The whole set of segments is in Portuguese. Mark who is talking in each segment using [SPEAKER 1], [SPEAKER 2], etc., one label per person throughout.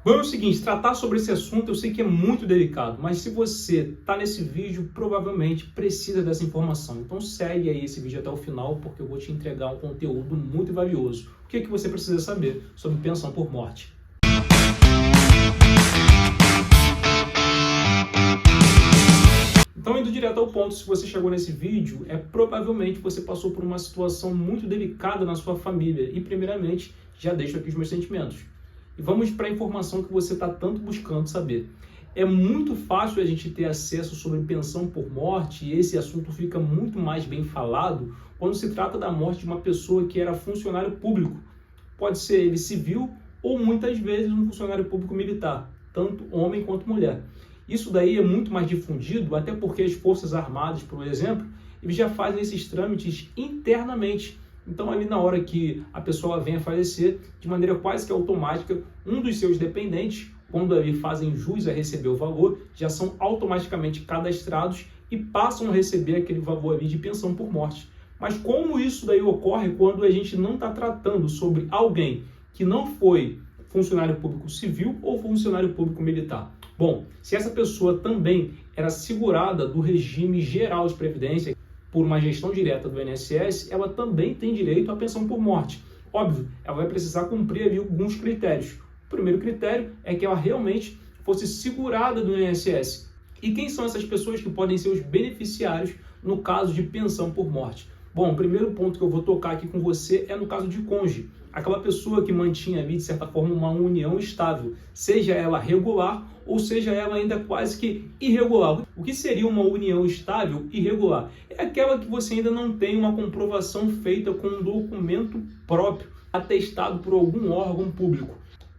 [SPEAKER 1] Bom, é o seguinte, tratar sobre esse assunto eu sei que é muito delicado, mas se você está nesse vídeo, provavelmente precisa dessa informação. Então segue aí esse vídeo até o final, porque eu vou te entregar um conteúdo muito valioso. O que você precisa saber sobre pensão por morte? Então, indo direto ao ponto, se você chegou nesse vídeo, provavelmente você passou por uma situação muito delicada na sua família. E, primeiramente, já deixo aqui os meus sentimentos. E vamos para a informação que você está tanto buscando saber. É muito fácil a gente ter acesso sobre pensão por morte, e esse assunto fica muito mais bem falado quando se trata da morte de uma pessoa que era funcionário público. Pode ser ele civil ou, muitas vezes, um funcionário público militar, tanto homem quanto mulher. Isso daí é muito mais difundido, até porque as Forças Armadas, por exemplo, eles já fazem esses trâmites internamente. Então, ali na hora que a pessoa vem a falecer, de maneira quase que automática, um dos seus dependentes, quando ali fazem jus a receber o valor, já são automaticamente cadastrados e passam a receber aquele valor ali de pensão por morte. Mas como isso daí ocorre quando a gente não está tratando sobre alguém que não foi funcionário público civil ou funcionário público militar? Bom, se essa pessoa também era segurada do regime geral de previdência por uma gestão direta do INSS, ela também tem direito à pensão por morte. Óbvio, ela vai precisar cumprir ali alguns critérios. O primeiro critério é que ela realmente fosse segurada do INSS. E quem são essas pessoas que podem ser os beneficiários no caso de pensão por morte? Bom, o primeiro ponto que eu vou tocar aqui com você é no caso de cônjuge. Aquela pessoa que mantinha ali, de certa forma, uma união estável, seja ela regular ou seja ela ainda quase que irregular. O que seria uma união estável irregular? É aquela que você ainda não tem uma comprovação feita com um documento próprio, atestado por algum órgão público.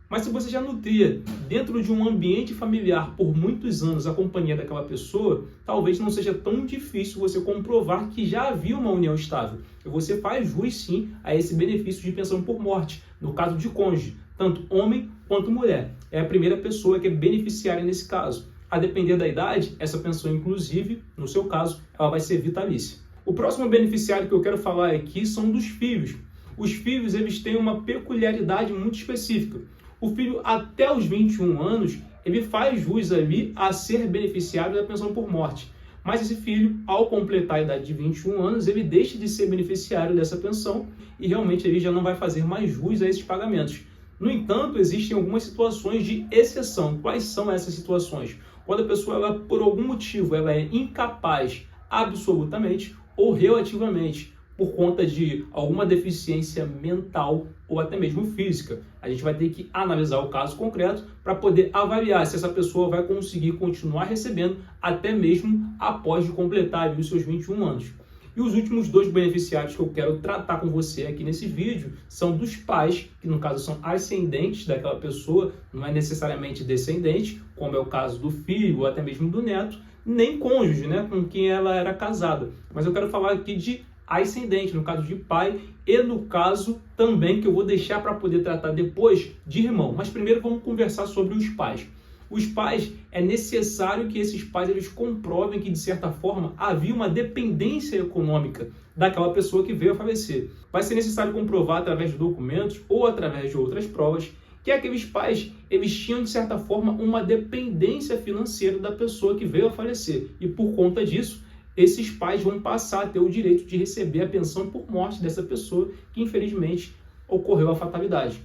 [SPEAKER 1] Mas se você já nutria dentro de um ambiente familiar por muitos anos a companhia daquela pessoa, talvez não seja tão difícil você comprovar que já havia uma união estável. E você faz jus sim a esse benefício de pensão por morte, no caso de cônjuge, tanto homem quanto mulher. É a primeira pessoa que é beneficiária nesse caso. A depender da idade, essa pensão, inclusive, no seu caso, ela vai ser vitalícia. O próximo beneficiário que eu quero falar aqui são dos filhos. Os filhos, eles têm uma peculiaridade muito específica. O filho, até os 21 anos, ele faz jus ali a ser beneficiário da pensão por morte. Mas esse filho, ao completar a idade de 21 anos, ele deixa de ser beneficiário dessa pensão e realmente ele já não vai fazer mais jus a esses pagamentos. No entanto, existem algumas situações de exceção. Quais são essas situações? Quando a pessoa, ela, por algum motivo, ela é incapaz absolutamente ou relativamente por conta de alguma deficiência mental ou até mesmo física. A gente vai ter que analisar o caso concreto para poder avaliar se essa pessoa vai conseguir continuar recebendo até mesmo após de completar ali os seus 21 anos. E os últimos dois beneficiários que eu quero tratar com você aqui nesse vídeo são dos pais, que no caso são ascendentes daquela pessoa, não é necessariamente descendente, como é o caso do filho ou até mesmo do neto, nem cônjuge, né, com quem ela era casada. Mas eu quero falar aqui de ascendente, no caso de pai, e no caso também que eu vou deixar para poder tratar depois de irmão. Mas primeiro vamos conversar sobre os pais. Os pais, é necessário que esses pais eles comprovem que, de certa forma, havia uma dependência econômica daquela pessoa que veio a falecer. Vai ser necessário comprovar através de documentos ou através de outras provas que aqueles pais eles tinham, de certa forma, uma dependência financeira da pessoa que veio a falecer. E por conta disso, esses pais vão passar a ter o direito de receber a pensão por morte dessa pessoa que, infelizmente, ocorreu a fatalidade.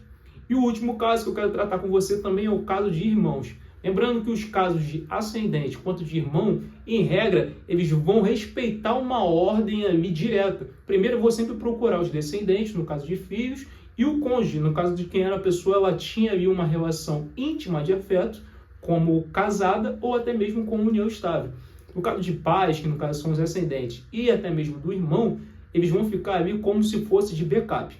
[SPEAKER 1] E o último caso que eu quero tratar com você também é o caso de irmãos. Lembrando que os casos de ascendente quanto de irmão, em regra, eles vão respeitar uma ordem ali direta. Primeiro, eu vou sempre procurar os descendentes, no caso de filhos, e o cônjuge, no caso de quem era a pessoa, ela tinha ali uma relação íntima de afeto, como casada ou até mesmo com união estável. No caso de pais, que no caso são os ascendentes, e até mesmo do irmão, eles vão ficar ali como se fosse de backup.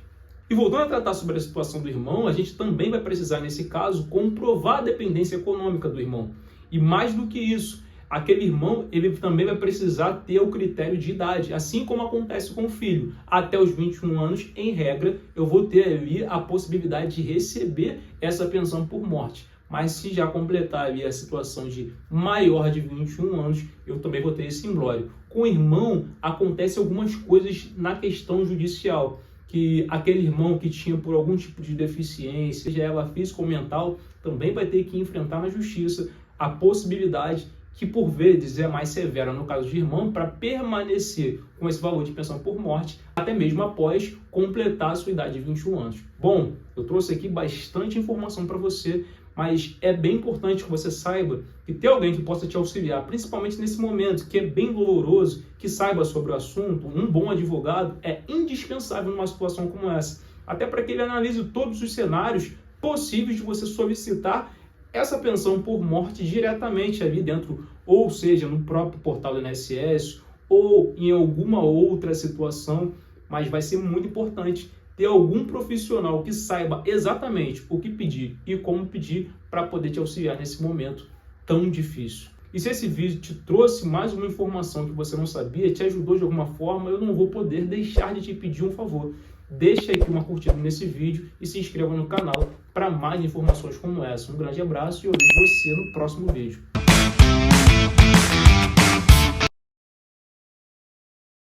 [SPEAKER 1] E voltando a tratar sobre a situação do irmão, a gente também vai precisar, nesse caso, comprovar a dependência econômica do irmão. E mais do que isso, aquele irmão ele também vai precisar ter o critério de idade, assim como acontece com o filho. Até os 21 anos, em regra, eu vou ter ali a possibilidade de receber essa pensão por morte. Mas se já completar ali a situação de maior de 21 anos, eu também vou ter esse imbróglio. Com o irmão, acontece algumas coisas na questão judicial, que aquele irmão que tinha por algum tipo de deficiência, seja ela física ou mental, também vai ter que enfrentar na justiça a possibilidade que por vezes é mais severa no caso de irmão, para permanecer com esse valor de pensão por morte, até mesmo após completar a sua idade de 21 anos. Bom, eu trouxe aqui bastante informação para você, mas é bem importante que você saiba que ter alguém que possa te auxiliar, principalmente nesse momento que é bem doloroso, que saiba sobre o assunto, um bom advogado é indispensável numa situação como essa, até para que ele analise todos os cenários possíveis de você solicitar essa pensão por morte diretamente ali dentro, ou seja, no próprio portal do INSS ou em alguma outra situação, mas vai ser muito importante ter algum profissional que saiba exatamente o que pedir e como pedir para poder te auxiliar nesse momento tão difícil. E se esse vídeo te trouxe mais uma informação que você não sabia, te ajudou de alguma forma, eu não vou poder deixar de te pedir um favor. Deixa aqui uma curtida nesse vídeo e se inscreva no canal para mais informações como essa. Um grande abraço e eu vejo você no próximo vídeo.